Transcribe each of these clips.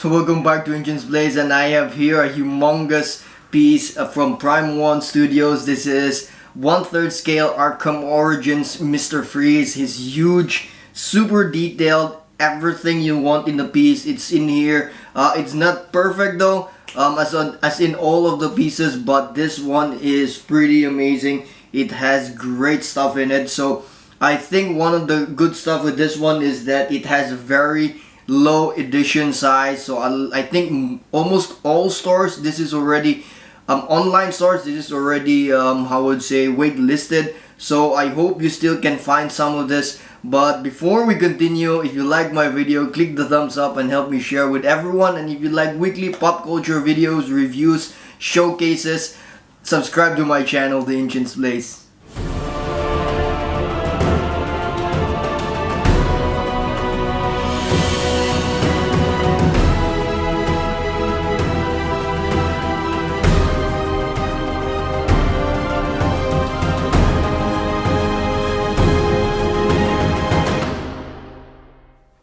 So welcome back to Engines Blaze, and I have here a humongous piece from Prime 1 Studios. This is 1/3 scale Arkham Origins Mr. Freeze. He's huge, super detailed, everything you want in the piece. It's in here. It's not perfect though, as in all of the pieces, but this one is pretty amazing. It has great stuff in it. So I think one of the good stuff with this one is that it has a very low edition size. So I think almost all stores, this is already online stores, this is already how I would say wait listed. So I hope you still can find some of this. But before we continue, if you like my video, click the thumbs up and help me share with everyone. And if you like weekly pop culture videos, reviews, showcases, subscribe to my channel, The Ancients Blaze.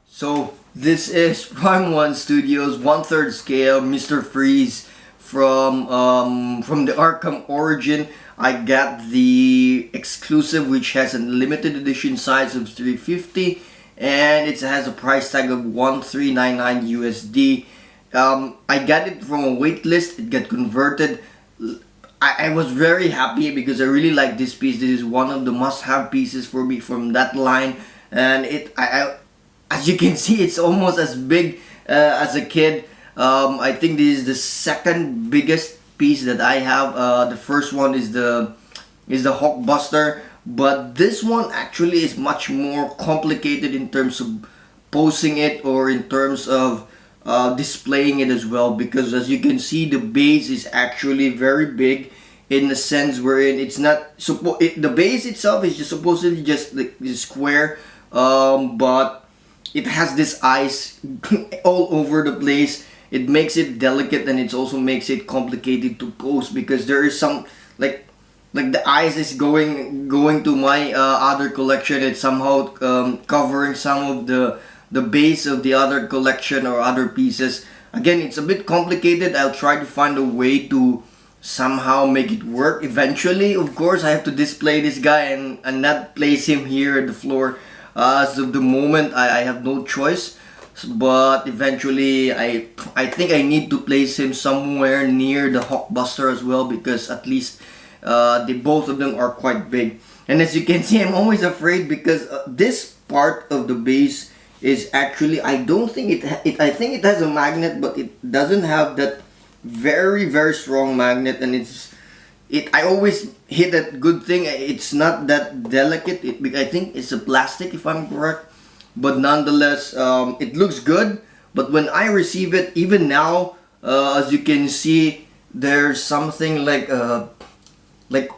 So this is Prime 1 Studios 1/3 scale Mr. Freeze from the Arkham Origin. I got the exclusive, which has a limited edition size of 350, and it has a price tag of 1399 USD. I got it from a wait list. It got converted. I was very happy because I really like this piece. This is one of the must-have pieces for me from that line, and as you can see, it's almost as big as a kid. I think this is the second biggest piece that I have. The first one is the Hulkbuster, but this one actually is much more complicated in terms of posing it or in terms of displaying it as well. Because as you can see, the base is actually very big in the sense wherein it's not the base itself is just supposedly just like square, but it has this eyes all over the place. It makes it delicate, and it also makes it complicated to pose because there is some like the eyes is going to my other collection. It's somehow covering some of the base of the other collection or other pieces. Again, it's a bit complicated. I'll try to find a way to somehow make it work. Eventually, of course, I have to display this guy and not place him here at the floor. As of the moment, I have no choice, but eventually I think I need to place him somewhere near the Hulkbuster as well, because at least both of them are quite big. And as you can see, I'm always afraid because this part of the base is actually, I don't think I think it has a magnet, but it doesn't have that very strong magnet, and I always hit that good thing. It's not that delicate. I think it's a plastic, if I'm correct. But nonetheless, it looks good. But when I receive it, even now, as you can see, there's something like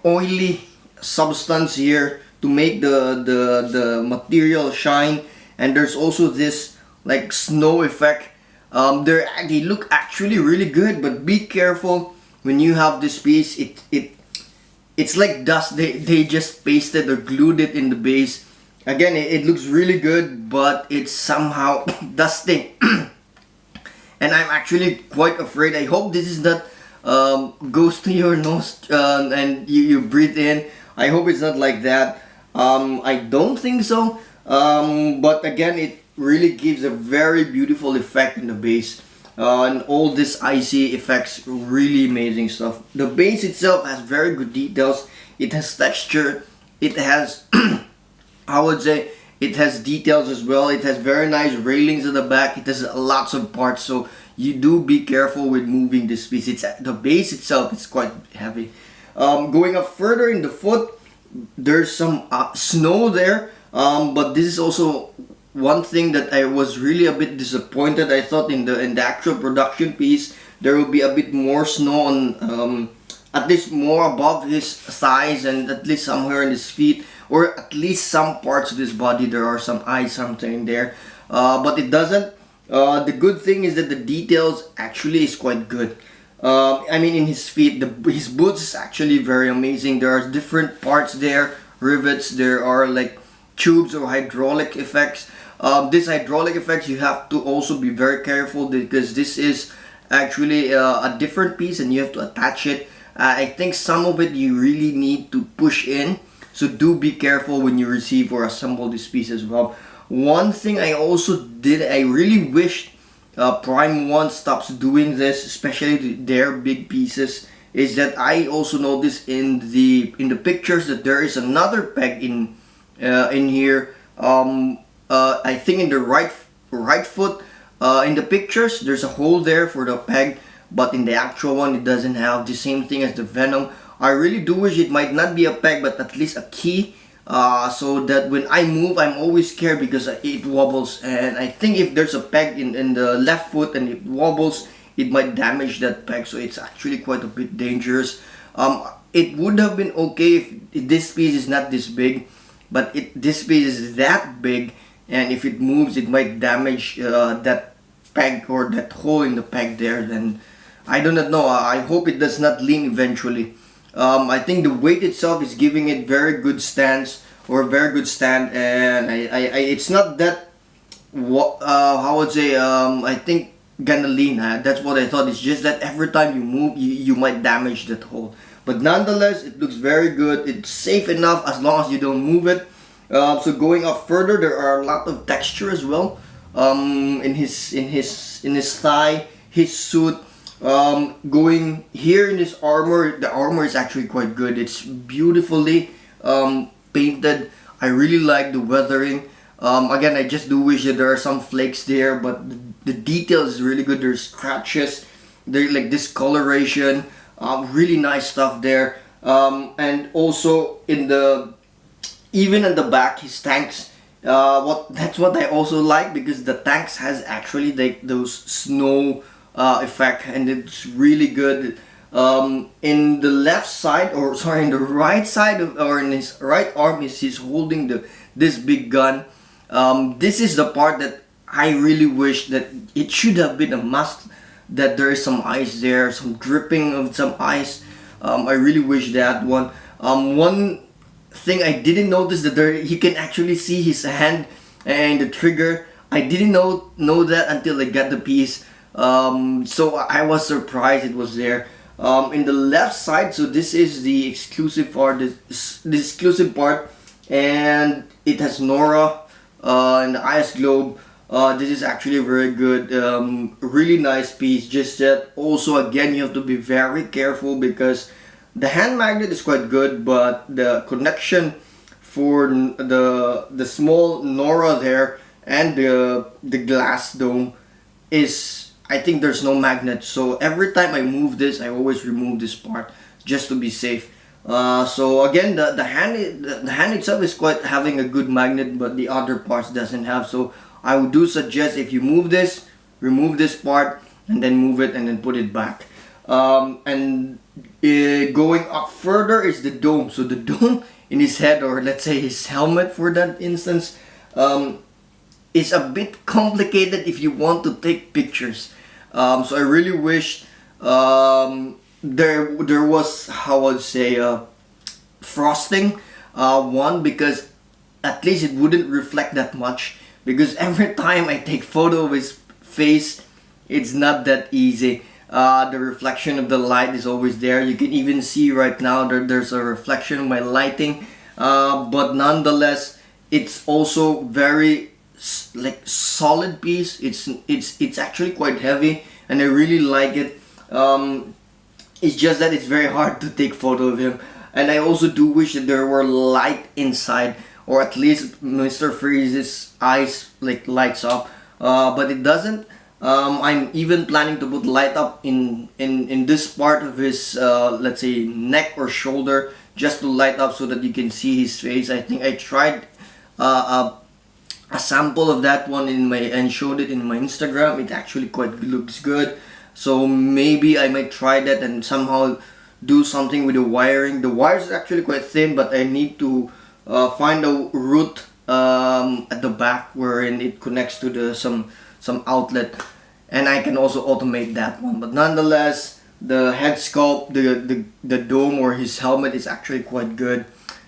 oily substance here to make the material shine. And there's also this like snow effect. They look actually really good, but be careful. When you have this piece, it's like dust. They just pasted or glued it in the base. Again, it looks really good, but it's somehow dusting. And I'm actually quite afraid. I hope this is not goes to your nose and you breathe in. I hope it's not like that. I don't think so. But again, it really gives a very beautiful effect in the base. And all this icy effects, really amazing stuff. The base itself has very good details. It has texture. It has, I would say, it has details as well. It has very nice railings at the back. It has lots of parts, so you do be careful with moving this piece. The base itself is quite heavy. Going up further in the foot, there's some snow there. But this is also one thing that I was really a bit disappointed. I thought in the actual production piece there will be a bit more snow on at least more above his thighs and at least somewhere in his feet, or at least some parts of his body. There are some eyes, something there, but it doesn't. The good thing is that the details actually is quite good. I mean, in his feet, his boots is actually very amazing. There are different parts there, rivets. There are like tubes or hydraulic effects. This hydraulic effects, you have to also be very careful because this is actually a different piece and you have to attach it. I think some of it you really need to push in, so do be careful when you receive or assemble this piece as well. One thing I also did, I really wished Prime 1 stops doing this, especially their big pieces, is that I also noticed in the pictures that there is another peg in here. I think in the right foot, in the pictures there's a hole there for the peg, but in the actual one it doesn't have the same thing as the Venom. I really do wish it might not be a peg but at least a key, so that when I move I'm always scared because it wobbles, and I think if there's a peg in the left foot and it wobbles, it might damage that peg, so it's actually quite a bit dangerous. It would have been okay if this piece is not this big, but this piece is that big, and if it moves it might damage that peg or that hole in the peg there. Then I do not know, I hope it does not lean eventually. I think the weight itself is giving it very good stance or very good stand, and it's not that how would say I think gonna lean. That's what I thought. It's just that every time you move you might damage that hole, but nonetheless it looks very good. It's safe enough as long as you don't move it. So going up further, there are a lot of texture as well in his thigh, his suit. Going here in his armor, the armor is actually quite good. It's beautifully painted. I really like the weathering. Again, I just do wish that there are some flakes there, but the detail is really good. There's scratches, there's like discoloration, really nice stuff there. And also even in the back, his tanks. That's what I also like, because the tanks has actually like those snow effect, and it's really good. In the left side, or sorry, in the right side or in his right arm, he's holding this big gun. This is the part that I really wish that it should have been a must, that there is some ice there, some dripping of some ice. I really wish that one. One thing I didn't notice, that you can actually see his hand and the trigger. I didn't know that until I got the piece. So I was surprised it was there. In the left side, so this is the exclusive part, the exclusive part, and it has Nora and the ice globe. This is actually a very good, really nice piece. Just that also again you have to be very careful, because the hand magnet is quite good, but the connection for the small Nora there and the glass dome is, I think there's no magnet. So every time I move this, I always remove this part just to be safe. So again, the hand itself is quite having a good magnet, but the other parts doesn't have. So I would do suggest, if you move this, remove this part and then move it and then put it back. Going up further is the dome. So the dome in his head, or let's say his helmet for that instance, is a bit complicated if you want to take pictures. So I really wish there was, how I'd say, frosting one, because at least it wouldn't reflect that much, because every time I take photo of his face, it's not that easy. The reflection of the light is always there. You can even see right now that there's a reflection of my lighting, but nonetheless it's also very like solid piece. It's actually quite heavy and I really like it. It's just that it's very hard to take photo of him, and I also do wish that there were light inside, or at least Mr. Freeze's eyes like lights up, but it doesn't. I'm even planning to put light up in this part of his let's say neck or shoulder, just to light up so that you can see his face. I think I tried a sample of that one and showed it in my Instagram. It actually quite looks good, so maybe I might try that and somehow do something with the wiring. The wires is actually quite thin, but I need to find a route at the back wherein it connects to some outlet, and I can also automate that one. But nonetheless, the head sculpt, the dome or his helmet is actually quite good.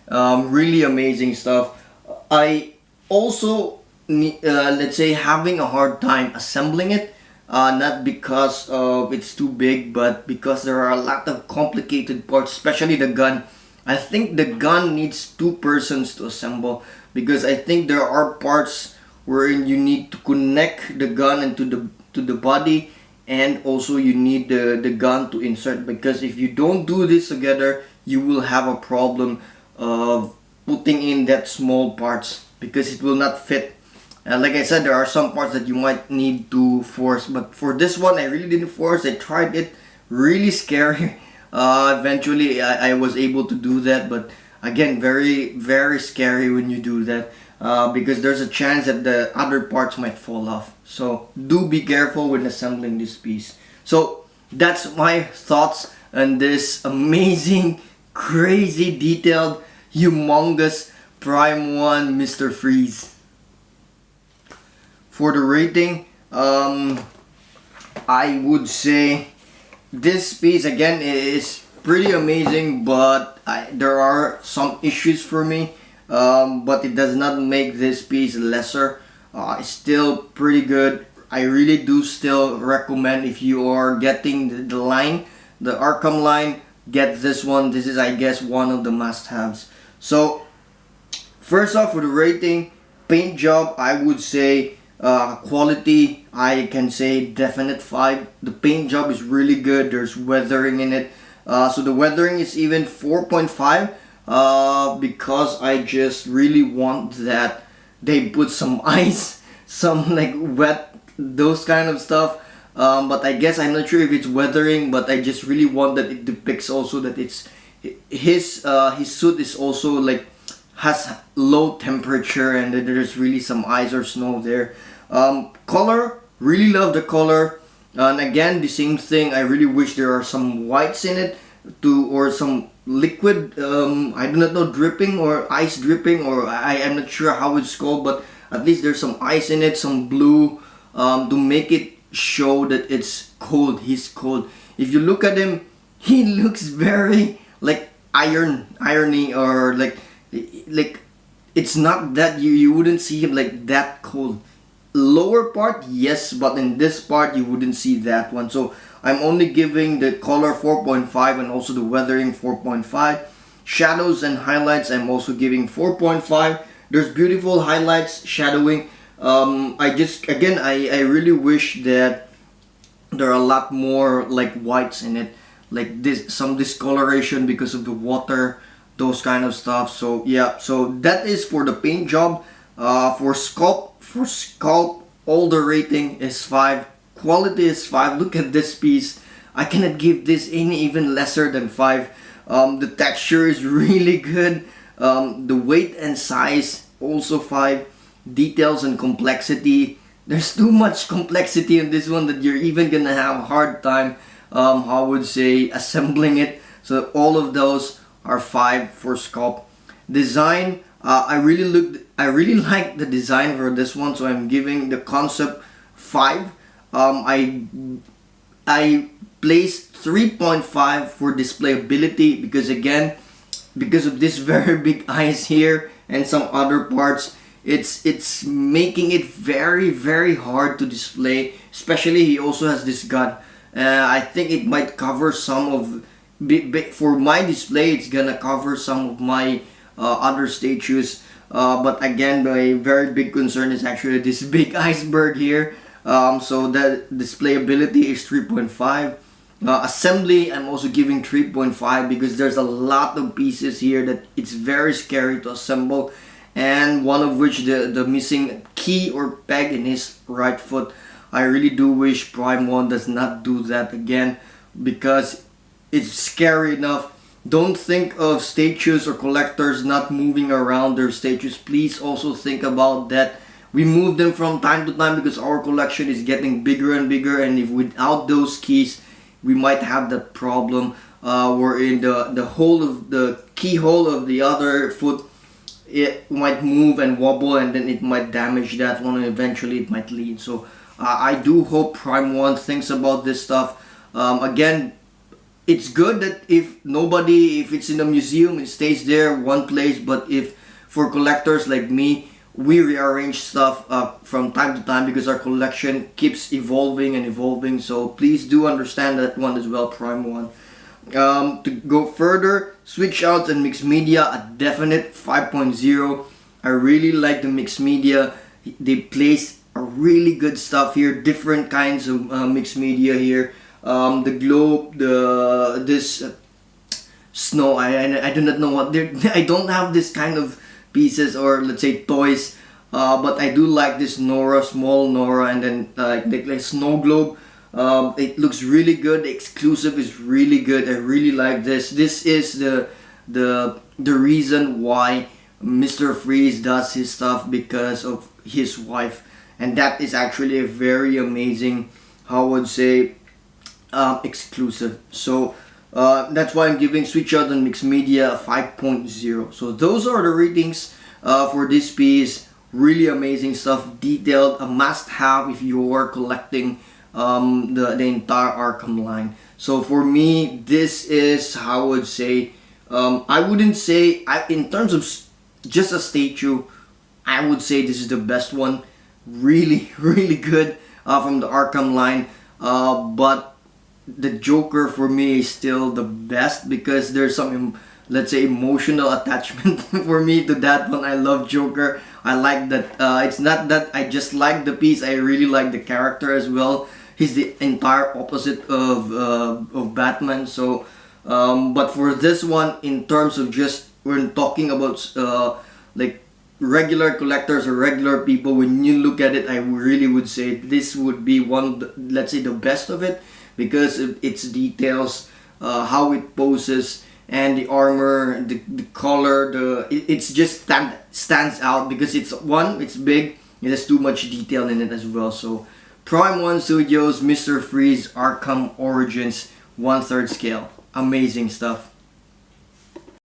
Really amazing stuff. I also let's say, having a hard time assembling it. Not because of it's too big, but because there are a lot of complicated parts, especially the gun. I think the gun needs two persons to assemble, because I think there are parts wherein you need to connect the gun into the body, and also you need the gun to insert, because if you don't do this together, you will have a problem of putting in that small parts, because it will not fit. Like I said, there are some parts that you might need to force, but for this one I really didn't force. I tried it, really scary. Eventually I was able to do that, but again, very very scary when you do that, because there's a chance that the other parts might fall off. So do be careful when assembling this piece. So that's my thoughts on this amazing, crazy, detailed, humongous Prime 1 Mr. Freeze. For the rating, I would say this piece again is pretty amazing, but there are some issues for me. But it does not make this piece lesser. It's still pretty good. I really do still recommend, if you are getting the line, the Arkham line, get this one. This is, I guess, one of the must-haves. So first off, for the rating, paint job, I would say quality, I can say definite 5. The paint job is really good. There's weathering in it. So the weathering is even 4.5, because I just really want that they put some ice, some like wet, those kind of stuff. But I guess I'm not sure if it's weathering, but I just really want that it depicts also that it's his suit is also like has low temperature, and that there's really some ice or snow there. Color, really love the color. And again, the same thing, I really wish there are some whites in it, or some liquid, I do not know, dripping or ice dripping, or I am not sure how it's called, but at least there's some ice in it, some blue, to make it show that it's cold. He's cold. If you look at him, he looks very like irony, or like it's not that you wouldn't see him like that cold. Lower part, yes, but in this part you wouldn't see that one. So I'm only giving the color 4.5, and also the weathering 4.5. Shadows and highlights, I'm also giving 4.5. There's beautiful highlights, shadowing. I really wish that there are a lot more like whites in it, like this, some discoloration because of the water, those kind of stuff. So yeah, so that is for the paint job. For sculpt, all the rating is 5. Quality is 5. Look at this piece. I cannot give this any even lesser than 5. The texture is really good. The weight and size also 5. Details and complexity. There's too much complexity in this one that you're even gonna have a hard time, I would say, assembling it. So all of those are 5 for sculpt. Design, I really like the design for this one, so I'm giving the concept 5. I placed 3.5 for displayability, because again, because of this very big eyes here and some other parts, it's making it very very hard to display. Especially he also has this gun. I think it might cover some of for my display. It's gonna cover some of my other statues. But again, my very big concern is actually this big iceberg here. So that displayability is 3.5. Assembly, I'm also giving 3.5, because there's a lot of pieces here that it's very scary to assemble, and one of which the missing key or peg in his right foot. I really do wish Prime 1 does not do that again, because it's scary enough. Don't think of statues or collectors not moving around their statues. Please also think about that. We move them from time to time because our collection is getting bigger and bigger, and if without those keys, we might have that problem wherein the hole of the keyhole of the other foot, it might move and wobble, and then it might damage that one, and eventually it might lead. So I do hope Prime 1 thinks about this stuff. Again, it's good that if it's in a museum, it stays there one place, but if for collectors like me, we rearrange stuff from time to time because our collection keeps evolving and evolving. So please do understand that one as well, Prime One. To go further, switch outs and mixed media, a definite 5.0. I really like the mixed media. They place a really good stuff here, different kinds of mixed media here. The globe, the this snow. I do not know what they're. I don't have this kind of pieces or let's say toys, but I do like this Nora, small Nora, and then like snow globe. It looks really good. The exclusive is really good. I really like this. This is the reason why Mr. Freeze does his stuff, because of his wife, and that is actually a very amazing, how I would say, exclusive. So that's why I'm giving Switch Out and Mixed Media a 5.0. So those are the ratings for this piece. Really amazing stuff, detailed, a must-have if you are collecting the entire Arkham line. So for me, this is how I would say. I wouldn't say in terms of just a statue. I would say this is the best one. Really, really good from the Arkham line. But the Joker for me is still the best because there's some, let's say, emotional attachment for me to that one. I love Joker. I like that. It's not that I just like the piece. I really like the character as well. He's the entire opposite of Batman. So, but for this one, in terms of just we're talking about like regular collectors or regular people, when you look at it, I really would say this would be one of the, let's say, the best of it, because of its details, how it poses, and the armor, the color, it's just stands out because it's big, it has too much detail in it as well. So Prime One Studios, Mr. Freeze Arkham Origins 1/3 scale, amazing stuff.